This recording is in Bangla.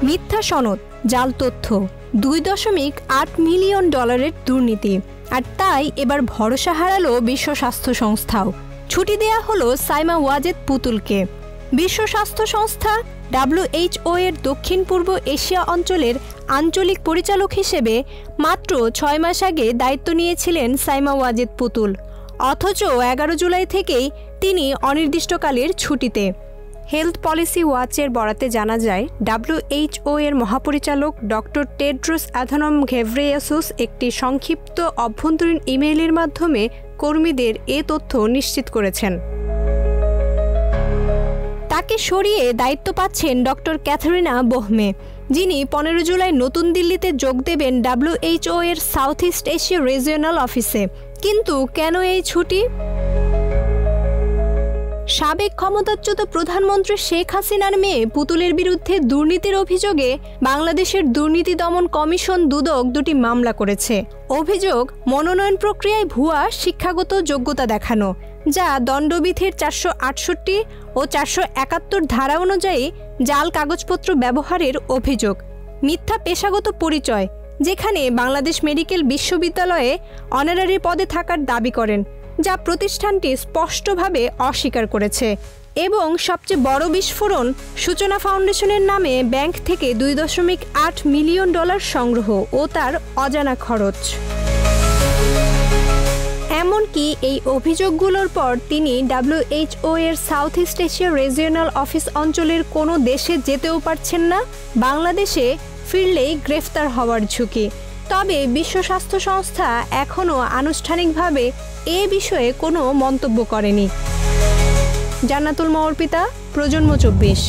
মিথ্যা সনদ, জাল তথ্য, $2.8 মিলিয়ন দুর্নীতি। আর তাই এবার ভরসা হারালো বিশ্ব স্বাস্থ্য সংস্থাও। ছুটি দেয়া হলো সাইমা ওয়াজেদ পুতুলকে। বিশ্ব স্বাস্থ্য সংস্থা WHO এর দক্ষিণ পূর্ব এশিয়া অঞ্চলের আঞ্চলিক পরিচালক হিসেবে মাত্র 6 মাস আগে দায়িত্ব নিয়েছিলেন সাইমা ওয়াজেদ পুতুল। অথচ 11 জুলাই থেকেই তিনি অনির্দিষ্টকালের ছুটিতে। হেলথ পলিসি ওয়াচের বরাতে জানা যায়, WHO এর মহাপরিচালক ডক্টর টেড্রোস অ্যাধানম ঘেব্রেয়েসুস একটি সংক্ষিপ্ত অভ্যন্তরীণ ইমেইলের মাধ্যমে কর্মীদের এ তথ্য নিশ্চিত করেছেন। তাকে সরিয়ে দায়িত্ব পাচ্ছেন ডক্টর ক্যাথরিনা বোহমে, যিনি 15 জুলাই নতুন দিল্লিতে যোগ দেবেন WHO এর সাউথ ইস্ট এশিয়া রিজিওনাল অফিসে। কিন্তু কেন এই ছুটি? সাবেক ক্ষমতাচ্যুত প্রধানমন্ত্রী শেখ হাসিনার মেয়ে পুতুলের বিরুদ্ধে দুর্নীতির অভিযোগে বাংলাদেশের দুর্নীতি দমন কমিশন দুদক 2টি মামলা করেছে। অভিযোগ, মনোনয়ন প্রক্রিয়ায় ভুয়া শিক্ষাগত যোগ্যতা দেখানো, যা দণ্ডবিধির 468 ও 471 ধারা অনুযায়ী জাল কাগজপত্র ব্যবহারের অভিযোগ। মিথ্যা পেশাগত পরিচয়, যেখানে বাংলাদেশ মেডিকেল বিশ্ববিদ্যালয়ে অনারারি পদে থাকার দাবি করেন, যা প্রতিষ্ঠানটি স্পষ্টভাবে অস্বীকার করেছে। এবং সবচেয়ে বড় বিস্ফোরণ, সূচনা ফাউন্ডেশনের নামে ব্যাংক থেকে $2.8 মিলিয়ন সংগ্রহ ও তার অজানা খরচ। এমনকি এই অভিযোগগুলোর পর তিনি WHO এর south east Asia regional office অঞ্চলের কোনো দেশে যেতেও পারছেন না। বাংলাদেশে ফিরলেই গ্রেফতার হওয়ার ঝুঁকি। তবে বিশ্ব স্বাস্থ্য সংস্থা এখনও আনুষ্ঠানিকভাবে এ বিষয়ে কোনো মন্তব্য করেনি। জান্নাতুল মা অর্পিতা, প্রজন্ম 24।